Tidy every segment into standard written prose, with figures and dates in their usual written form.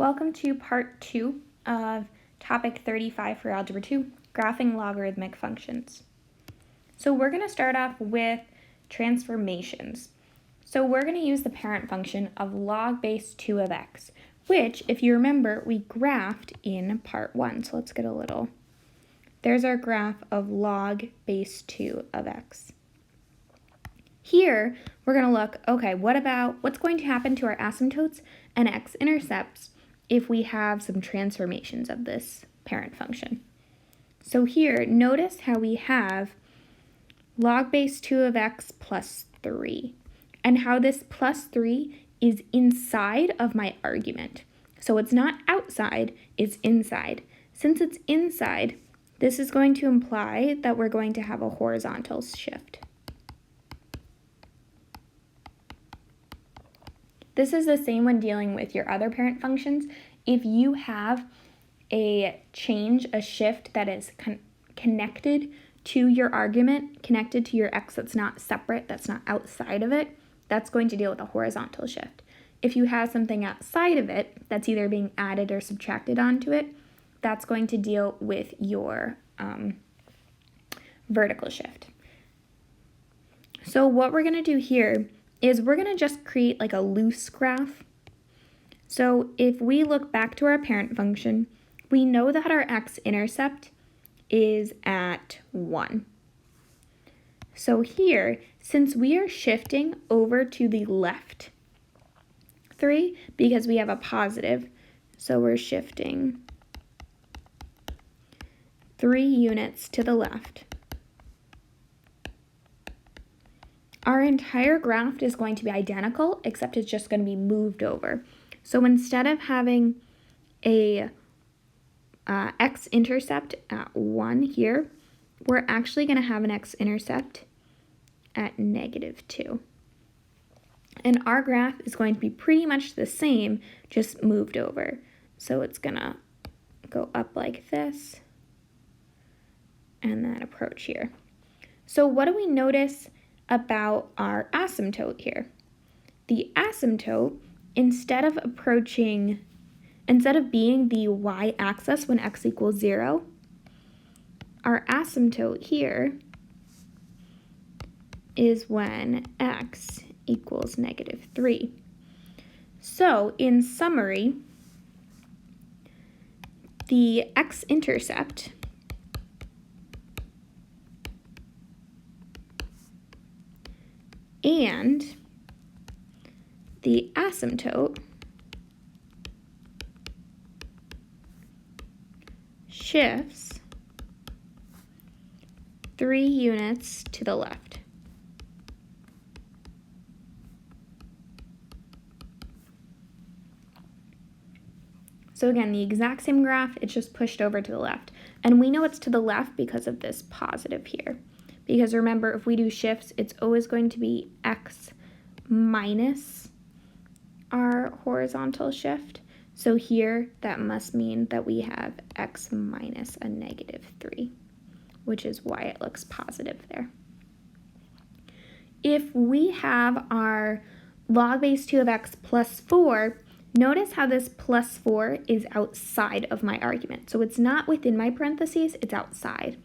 Welcome to part 2 of topic 35 for Algebra 2, graphing logarithmic functions. So we're going to start off with transformations. So we're going to use the parent function of log base 2 of x, which, if you remember, we graphed in part 1. So let's get a little. There's our graph of log base 2 of x. Here, we're going to look, okay, what's going to happen to our asymptotes and x-intercepts if we have some transformations of this parent function. So here, notice how we have log base 2 of x plus 3, and how this plus 3 is inside of my argument. So it's not outside, it's inside. Since it's inside, this is going to imply that we're going to have a horizontal shift. This is the same when dealing with your other parent functions. If you have a shift that is connected to your argument, connected to your x that's not separate, that's not outside of it, that's going to deal with a horizontal shift. If you have something outside of it that's either being added or subtracted onto it, that's going to deal with your vertical shift. So what we're going to do here is we're going to just create like a loose graph. So if we look back to our parent function, we know that our x-intercept is at 1. So here, since we are shifting over to the left 3, because we have a positive, so we're shifting 3 units to the left. Our entire graph is going to be identical, except it's just going to be moved over. So instead of having a x-intercept at 1 here, we're actually going to have an x-intercept at -2. And our graph is going to be pretty much the same, just moved over. So it's going to go up like this, and then approach here. So what do we notice about our asymptote here? The asymptote, instead of being the y-axis when x equals 0, our asymptote here is when x equals -3. So in summary, the x-intercept and the asymptote shifts 3 units to the left. So again, the exact same graph, it's just pushed over to the left. And we know it's to the left because of this positive here. Because remember, if we do shifts, it's always going to be x minus our horizontal shift. So here, that must mean that we have x minus a -3, which is why it looks positive there. If we have our log base 2 of x plus 4, notice how this plus 4 is outside of my argument. So it's not within my parentheses, it's outside.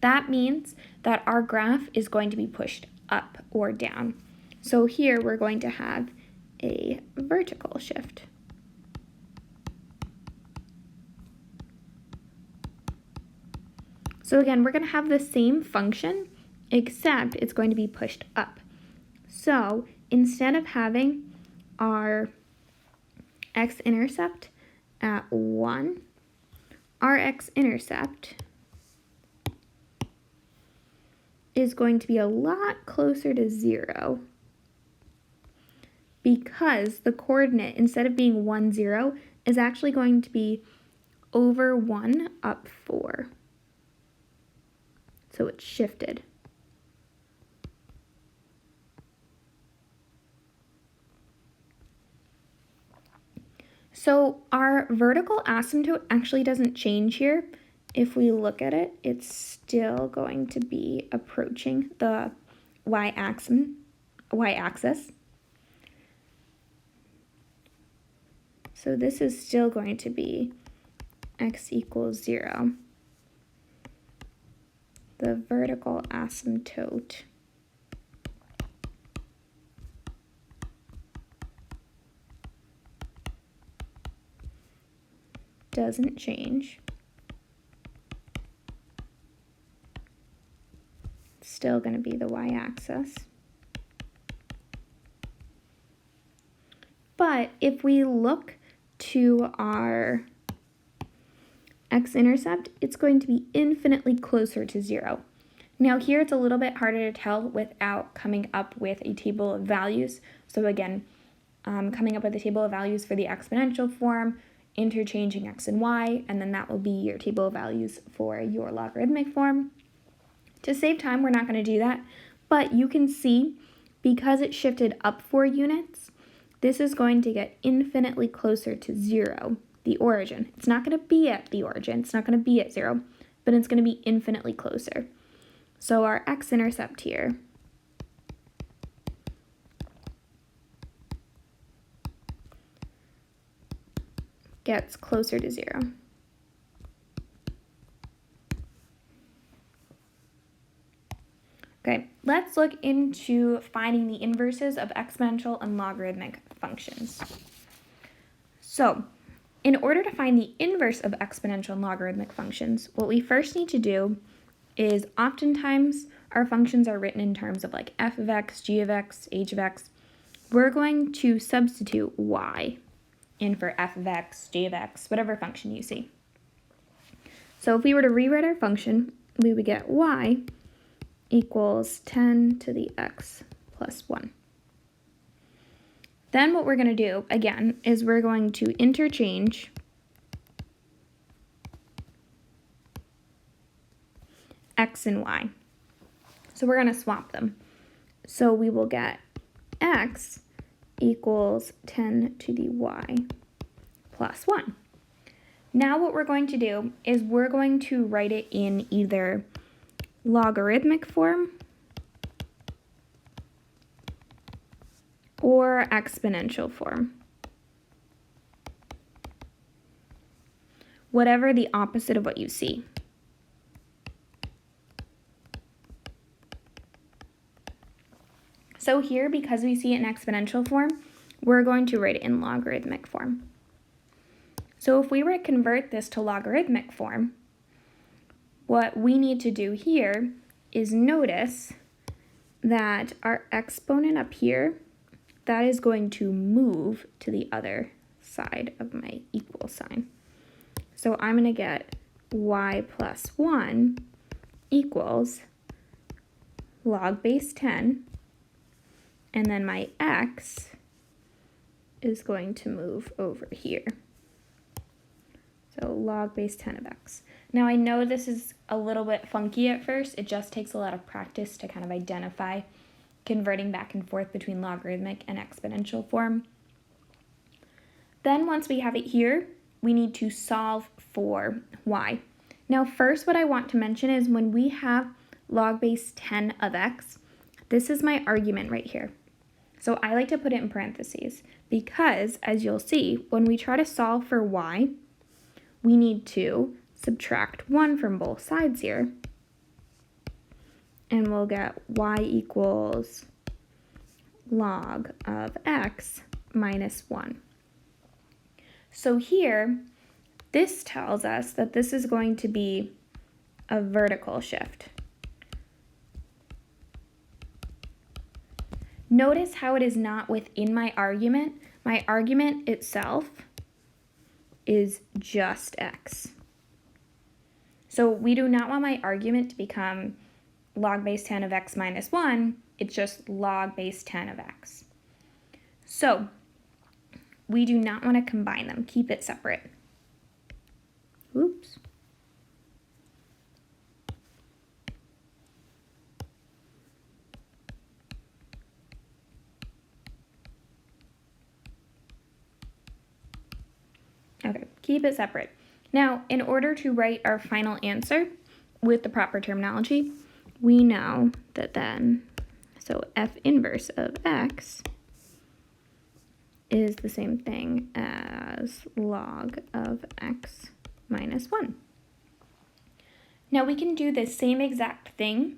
That means that our graph is going to be pushed up or down. So here we're going to have a vertical shift. So again, we're going to have the same function, except it's going to be pushed up. So instead of having our x-intercept at 1, our x-intercept is going to be a lot closer to 0, because the coordinate, instead of being 1, 0, is actually going to be over 1 up 4. So it's shifted. So our vertical asymptote actually doesn't change here. If we look at it, it's still going to be approaching the y-axis. So this is still going to be x equals 0. The vertical asymptote doesn't change. It's still going to be the y-axis. But if we look to our x-intercept, it's going to be infinitely closer to 0. Now here it's a little bit harder to tell without coming up with a table of values. So again, coming up with a table of values for the exponential form, interchanging x and y, and then that will be your table of values for your logarithmic form. To save time, we're not going to do that, but you can see because it shifted up 4 units, this is going to get infinitely closer to 0, the origin. It's not going to be at the origin, it's not going to be at 0, but it's going to be infinitely closer. So our x-intercept here gets closer to 0. Okay, let's look into finding the inverses of exponential and logarithmic functions. So, in order to find the inverse of exponential and logarithmic functions, what we first need to do is oftentimes our functions are written in terms of like f of x, g of x, h of x. We're going to substitute y in for f of x, g of x, whatever function you see. So if we were to rewrite our function, we would get y equals 10 to the x plus 1. Then what we're going to do, again, is we're going to interchange x and y. So we're going to swap them. So we will get x equals 10 to the y plus 1. Now what we're going to do is we're going to write it in either logarithmic form or exponential form. Whatever the opposite of what you see. So here, because we see it in exponential form, we're going to write it in logarithmic form. So if we were to convert this to logarithmic form, what we need to do here is notice that our exponent up here, that is going to move to the other side of my equal sign. So I'm going to get y plus 1 equals log base 10, and then my x is going to move over here. So log base 10 of x. Now I know this is a little bit funky at first. It just takes a lot of practice to kind of identify converting back and forth between logarithmic and exponential form. Then once we have it here, we need to solve for y. Now first what I want to mention is when we have log base 10 of x, this is my argument right here. So I like to put it in parentheses because, as you'll see, when we try to solve for y, we need to subtract 1 from both sides here, and we'll get y equals log of x minus 1. So here, this tells us that this is going to be a vertical shift. Notice how it is not within my argument. My argument itself is just x. So we do not want my argument to become log base 10 of x minus 1. It's just log base 10 of x. So we do not want to combine them. Keep it separate. Oops. Okay, keep it separate. Now, in order to write our final answer with the proper terminology, we know that then, so f inverse of x is the same thing as log of x minus 1. Now we can do the same exact thing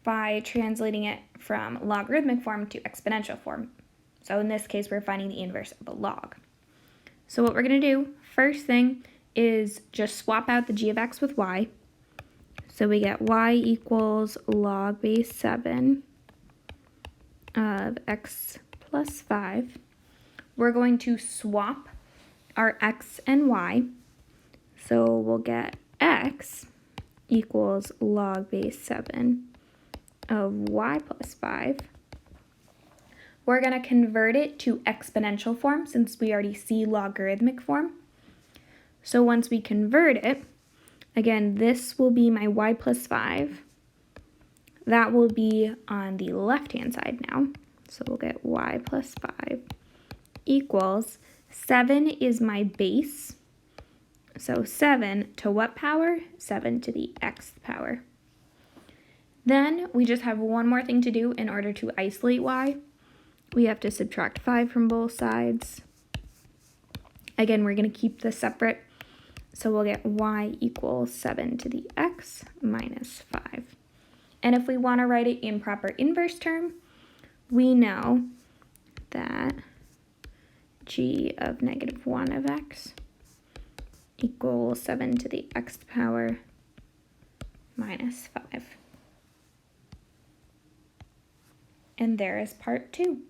by translating it from logarithmic form to exponential form. So in this case, we're finding the inverse of a log. So what we're going to do, first thing, is just swap out the g of x with y. So we get y equals log base 7 of x plus 5. We're going to swap our x and y. So we'll get x equals log base 7 of y plus 5. We're going to convert it to exponential form since we already see logarithmic form. So once we convert it, again, this will be my y plus 5. That will be on the left-hand side now. So we'll get y plus 5 equals 7 is my base. So 7 to what power? 7 to the xth power. Then we just have one more thing to do in order to isolate y. We have to subtract 5 from both sides. Again, we're going to keep this separate. So we'll get y equals 7 to the x minus 5. And if we want to write it in proper inverse term, we know that g of negative 1 of x equals 7 to the xth power minus 5. And there is part 2.